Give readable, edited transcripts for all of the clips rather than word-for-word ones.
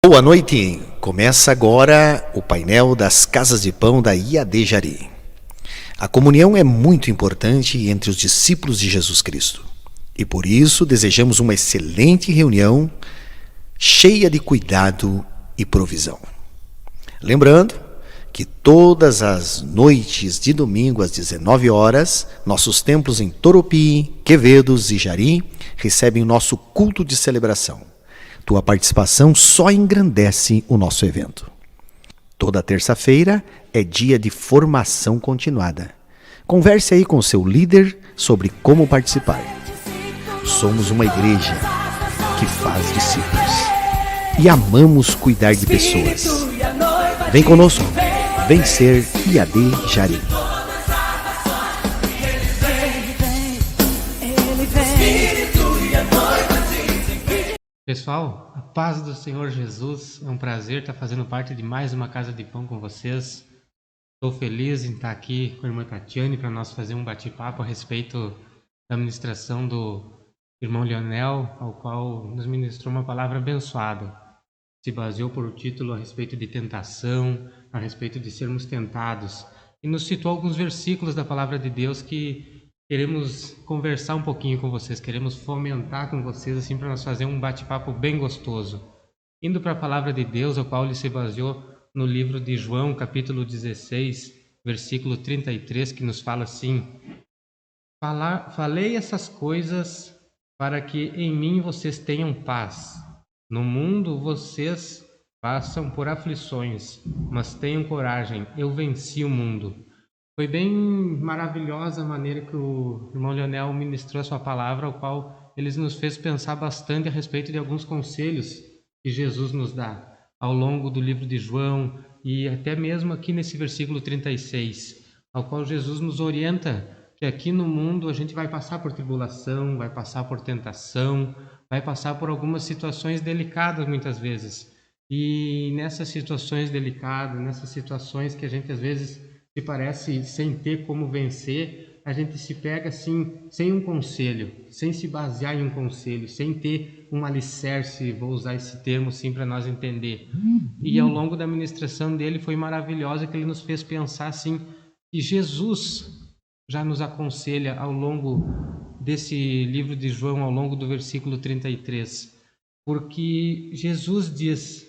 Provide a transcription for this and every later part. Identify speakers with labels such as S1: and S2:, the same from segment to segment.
S1: Boa noite! Começa agora o painel das Casas de Pão da IAD Jari. A comunhão é muito importante entre os discípulos de Jesus Cristo. E por isso desejamos uma excelente reunião, cheia de cuidado e provisão. Lembrando que todas as noites de domingo às 19 horas, nossos templos em Toropy, Quevedos e Jari recebem o nosso culto de celebração. Tua participação só engrandece o nosso evento. Toda terça-feira é dia de formação continuada. Converse aí com o seu líder sobre como participar. Somos uma igreja que faz discípulos e amamos cuidar de pessoas. Vem conosco, vem ser IAD Jari.
S2: Pessoal, a paz do Senhor Jesus, é um prazer estar fazendo parte de mais uma Casa de Pão com vocês. Estou feliz em estar aqui com a irmã Tatiane para nós fazer um bate-papo a respeito da ministração do irmão Leonel, ao qual nos ministrou uma palavra abençoada. Se baseou por o título a respeito de tentação, a respeito de sermos tentados, e nos citou alguns versículos da palavra de Deus que queremos conversar um pouquinho com vocês, queremos fomentar com vocês, assim, para nós fazer um bate-papo bem gostoso. Indo para a palavra de Deus, ao qual ele se baseou no livro de João, capítulo 16, versículo 33, que nos fala assim: Falei essas coisas para que em mim vocês tenham paz. No mundo vocês passam por aflições, mas tenham coragem, eu venci o mundo. Foi bem maravilhosa a maneira que o irmão Leonel ministrou a sua palavra, ao qual ele nos fez pensar bastante a respeito de alguns conselhos que Jesus nos dá ao longo do livro de João e até mesmo aqui nesse versículo 36, ao qual Jesus nos orienta que aqui no mundo a gente vai passar por tribulação, vai passar por tentação, vai passar por algumas situações delicadas muitas vezes. E nessas situações delicadas, nessas situações que a gente às vezes se parece sem ter como vencer, a gente se pega assim, sem um conselho, sem se basear em um conselho, sem ter um alicerce, vou usar esse termo assim para nós entender. E ao longo da ministração dele foi maravilhosa, que ele nos fez pensar assim, que Jesus já nos aconselha ao longo desse livro de João, ao longo do versículo 33, porque Jesus diz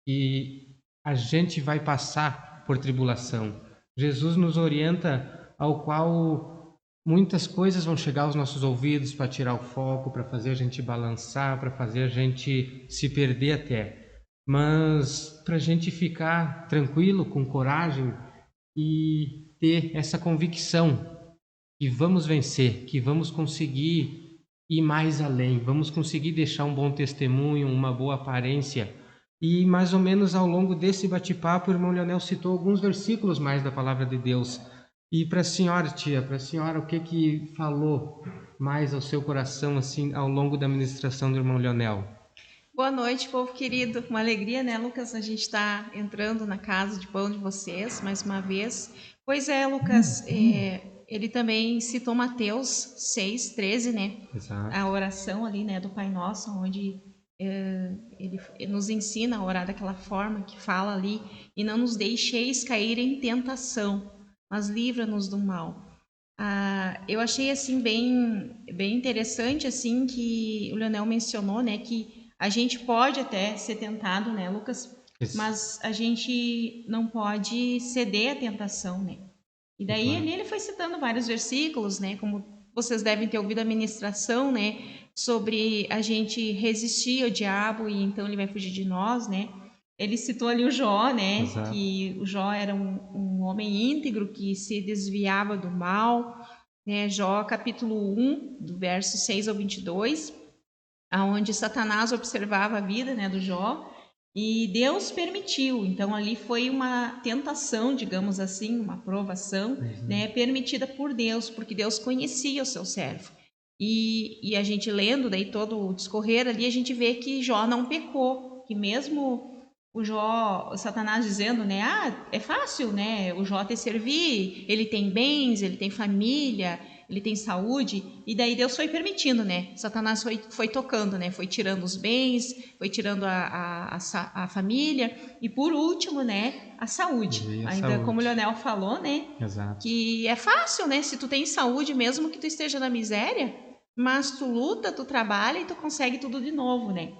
S2: que a gente vai passar por tribulação. Jesus nos orienta ao qual muitas coisas vão chegar aos nossos ouvidos para tirar o foco, para fazer a gente balançar, para fazer a gente se perder até. Mas para a gente ficar tranquilo, com coragem e ter essa convicção que vamos vencer, que vamos conseguir ir mais além, vamos conseguir deixar um bom testemunho, uma boa aparência. E mais ou menos ao longo desse bate-papo, o irmão Leonel citou alguns versículos mais da palavra de Deus. E para a senhora, tia, para a senhora, o que falou mais ao seu coração assim ao longo da ministração do irmão Leonel?
S3: Boa noite, povo querido. Uma alegria, né, Lucas? A gente está entrando na casa de pão de vocês mais uma vez. Pois é, Lucas, ele também citou Mateus 6:13, né?
S2: Exato.
S3: A oração ali, né, do Pai Nosso, onde ele nos ensina a orar daquela forma que fala ali: e não nos deixeis cair em tentação, mas livra-nos do mal. Eu achei assim bem interessante assim que o Leonel mencionou, né, que a gente pode até ser tentado, né, Lucas?
S2: Isso.
S3: Mas a gente não pode ceder à tentação, né? E daí ali ele foi citando vários versículos, né, como vocês devem ter ouvido a ministração, né, sobre a gente resistir ao diabo e então ele vai fugir de nós, né? Ele citou ali o Jó, né?
S2: Exato.
S3: Que o Jó era um homem íntegro que se desviava do mal, né? Jó capítulo 1, do verso 6 ao 22, onde Satanás observava a vida, né, do Jó, e Deus permitiu. Então ali foi uma tentação, digamos assim, uma provação, né, permitida por Deus, porque Deus conhecia o seu servo. E a gente lendo daí todo o discorrer ali, a gente vê que Jó não pecou, que mesmo o Jó, Satanás dizendo, né, é fácil, né, o Jó te servir, ele tem bens, ele tem família, ele tem saúde, e daí Deus foi permitindo, né? Satanás foi tocando, né? Foi tirando os bens, foi tirando a família, e por último, né, a saúde.
S2: E a
S3: Ainda
S2: saúde.
S3: como o Leonel falou, né?
S2: Exato.
S3: Que é fácil, né? Se tu tem saúde, mesmo que tu esteja na miséria, mas tu luta, tu trabalha e tu consegue tudo de novo, né?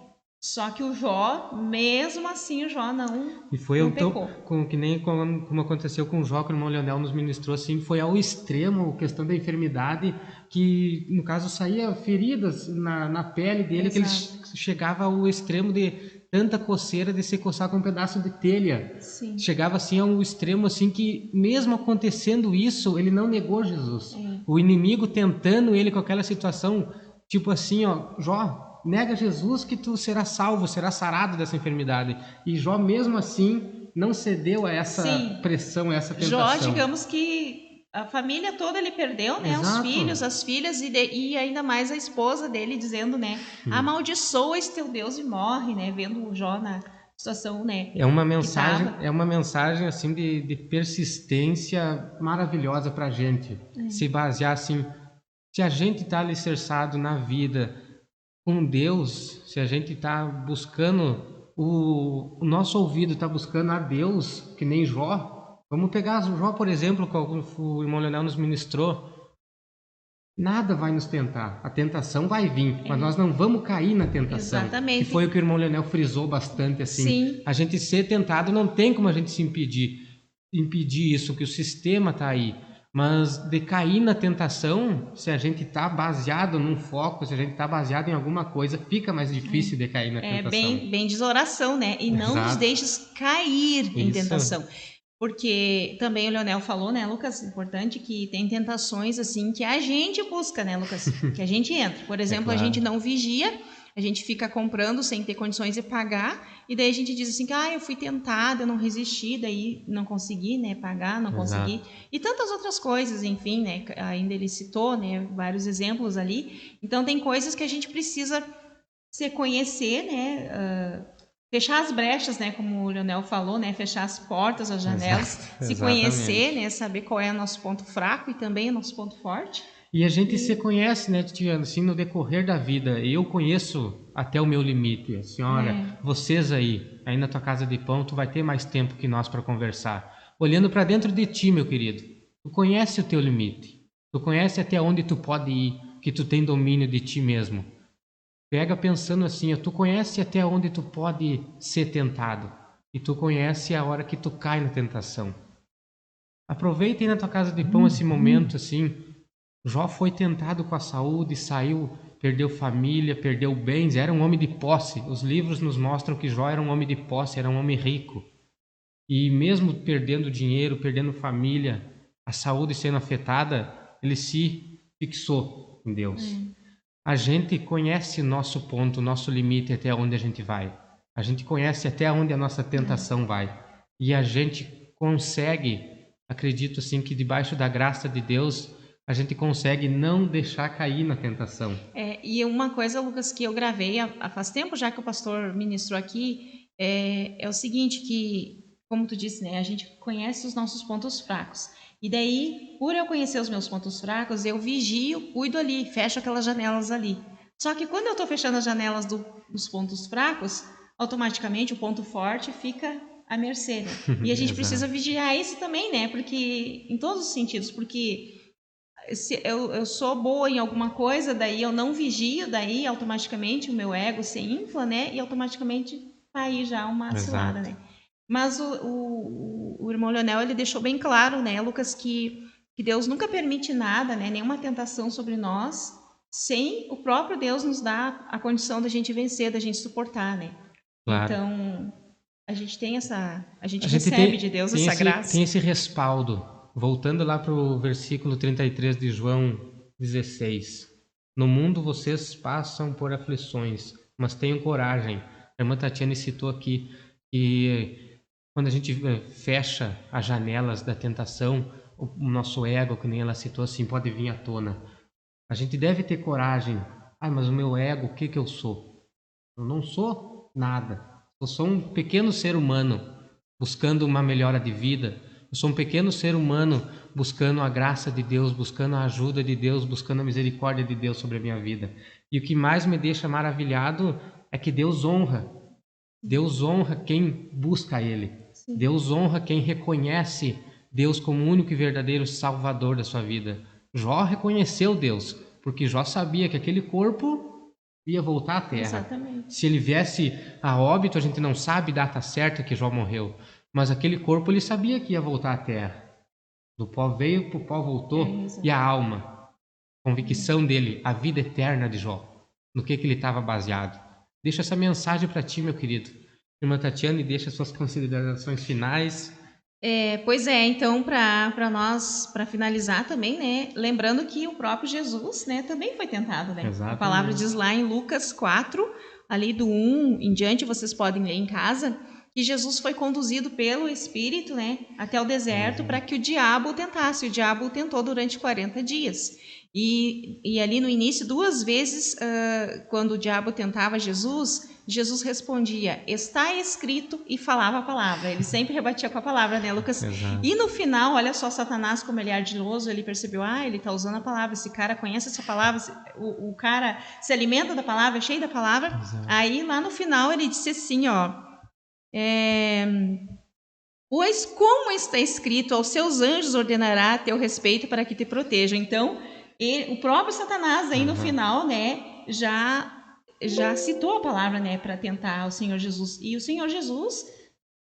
S3: Só que o Jó, mesmo assim, o Jó não,
S2: E foi
S3: não
S2: então,
S3: pecou.
S2: que nem como aconteceu com o Jó, que o irmão Leonel nos ministrou, assim, foi ao extremo a questão da enfermidade, que no caso saía feridas na pele dele, que ele
S3: Exato.
S2: chegava ao extremo de tanta coceira de se coçar com um pedaço de telha.
S3: Sim.
S2: Chegava assim ao extremo assim que mesmo acontecendo isso, ele não negou Jesus.
S3: É.
S2: O inimigo tentando ele com aquela situação, tipo assim, ó, Jó, nega Jesus que tu serás salvo, serás sarado dessa enfermidade. E Jó mesmo assim não cedeu a essa
S3: Sim.
S2: pressão, a essa
S3: Jó,
S2: tentação.
S3: digamos que a família toda ele perdeu, né? Os
S2: Exato.
S3: filhos, as filhas e ainda mais a esposa dele dizendo, né? Amaldiçoa esse teu Deus e morre, né? Vendo o Jó na situação, né?
S2: É uma
S3: que
S2: mensagem,
S3: tava.
S2: é uma mensagem assim de persistência maravilhosa para a gente. Se basear assim, se a gente está alicerçado na vida com Deus, se a gente está buscando, o nosso ouvido está buscando a Deus, que nem Jó. Vamos pegar Jó, por exemplo, como o irmão Leonel nos ministrou. Nada vai nos tentar. A tentação vai vir, mas nós não vamos cair na tentação.
S3: Exatamente.
S2: Que foi o que o irmão Leonel frisou bastante assim.
S3: Sim.
S2: A gente ser tentado não tem como a gente se impedir isso, que o sistema está aí. Mas de cair na tentação, se a gente está baseado num foco, se a gente está baseado em alguma coisa, fica mais difícil de cair na tentação.
S3: Bem diz oração, né? E não nos deixes cair em
S2: Isso.
S3: tentação. Porque também o Leonel falou, né, Lucas, importante que tem tentações assim que a gente busca, né, Lucas, que a gente entra. Por exemplo,
S2: claro.
S3: A gente não vigia, a gente fica comprando sem ter condições de pagar, e daí a gente diz assim que eu fui tentada, eu não resisti, daí não consegui, né, pagar, não consegui. E tantas outras coisas, enfim, né, ainda ele citou, né, vários exemplos ali. Então tem coisas que a gente precisa se conhecer, né, fechar as brechas, né, como o Leonel falou, né, fechar as portas, as janelas, se conhecer, né, saber qual é o nosso ponto fraco e também o nosso ponto forte.
S2: E a gente se conhece, né, Titiana, assim, no decorrer da vida. Eu conheço até o meu limite. Assim, olha, vocês aí na tua casa de pão, tu vai ter mais tempo que nós para conversar. Olhando para dentro de ti, meu querido, tu conhece o teu limite. Tu conhece até onde tu pode ir, que tu tem domínio de ti mesmo. Pega pensando assim, tu conhece até onde tu pode ser tentado. E tu conhece a hora que tu cai na tentação. Aproveita aí na tua casa de pão esse momento assim. Jó foi tentado com a saúde, saiu, perdeu família, perdeu bens, era um homem de posse. Os livros nos mostram que Jó era um homem de posse, era um homem rico. E mesmo perdendo dinheiro, perdendo família, a saúde sendo afetada, ele se fixou em Deus. A gente conhece nosso ponto, nosso limite, até onde a gente vai. A gente conhece até onde a nossa tentação vai. E a gente consegue, acredito assim, que debaixo da graça de Deus, a gente consegue não deixar cair na tentação.
S3: E uma coisa, Lucas, que eu gravei há faz tempo já que o pastor ministrou aqui, é o seguinte, que, como tu disse, né, a gente conhece os nossos pontos fracos. E daí, por eu conhecer os meus pontos fracos, eu vigio, cuido ali, fecho aquelas janelas ali. Só que quando eu estou fechando as janelas dos pontos fracos, automaticamente o ponto forte fica à mercê. Né? E a gente precisa vigiar isso também, né? Porque, em todos os sentidos, porque se eu sou boa em alguma coisa, daí eu não vigio, daí automaticamente o meu ego se infla, né? E automaticamente tá aí já uma cilada, né? Mas o irmão Leonel, ele deixou bem claro, né, Lucas, que Deus nunca permite nada, né, nenhuma tentação sobre nós, sem o próprio Deus nos dar a condição da gente vencer, da gente suportar, né? Claro. Então, a gente tem a gente recebe de Deus essa graça.
S2: Tem esse respaldo. Voltando lá para o versículo 33 de João 16. No mundo vocês passam por aflições, mas tenham coragem. A irmã Tatiane citou aqui que quando a gente fecha as janelas da tentação, o nosso ego, que nem ela citou assim, pode vir à tona. A gente deve ter coragem. Mas o meu ego, o que eu sou? Eu não sou nada. Eu sou um pequeno ser humano buscando uma melhora de vida. Eu sou um pequeno ser humano buscando a graça de Deus, buscando a ajuda de Deus, buscando a misericórdia de Deus sobre a minha vida. E o que mais me deixa maravilhado é que Deus honra. Deus honra quem busca Ele.
S3: Sim.
S2: Deus honra quem reconhece Deus como o único e verdadeiro Salvador da sua vida. Jó reconheceu Deus, porque Jó sabia que aquele corpo ia voltar à terra.
S3: Exatamente.
S2: Se ele viesse a óbito, a gente não sabe a data certa que Jó morreu, mas aquele corpo ele sabia que ia voltar à terra. Do pó veio, pro pó voltou, e a alma, a convicção dele, a vida eterna de Jó, no que ele estava baseado. Deixa essa mensagem para ti, meu querido. Irmã Tatiane, deixa suas considerações finais.
S3: Pois é, então, para nós, para finalizar também, né, lembrando que o próprio Jesus, né, também foi tentado, né?
S2: Exatamente.
S3: A palavra diz lá em Lucas 4, ali do 1 em diante, vocês podem ler em casa, que Jesus foi conduzido pelo Espírito, né, até o deserto para que o diabo o tentasse. O diabo o tentou durante 40 dias. E ali no início, 2 vezes, quando o diabo tentava Jesus, Jesus respondia, está escrito, e falava a palavra. Ele sempre rebatia com a palavra, né, Lucas?
S2: Exato.
S3: E no final, olha só, Satanás, como ele é ardiloso, ele percebeu, ele está usando a palavra, esse cara conhece essa palavra, o cara se alimenta da palavra, é cheio da palavra.
S2: Exato.
S3: Aí, lá no final, ele disse assim, pois como está escrito, aos seus anjos ordenará a teu respeito para que te protejam. Então, o próprio Satanás aí no final, né, já citou a palavra, né, para tentar o Senhor Jesus. E o Senhor Jesus,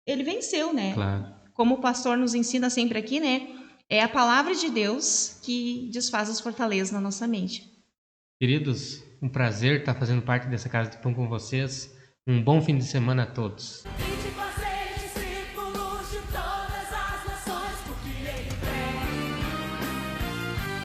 S3: ele venceu, né?
S2: Claro.
S3: Como o pastor nos ensina sempre aqui, né, é a palavra de Deus que desfaz as fortalezas na nossa mente.
S2: Queridos, um prazer estar fazendo parte dessa Casa de Pão com vocês. Um bom fim de semana a todos.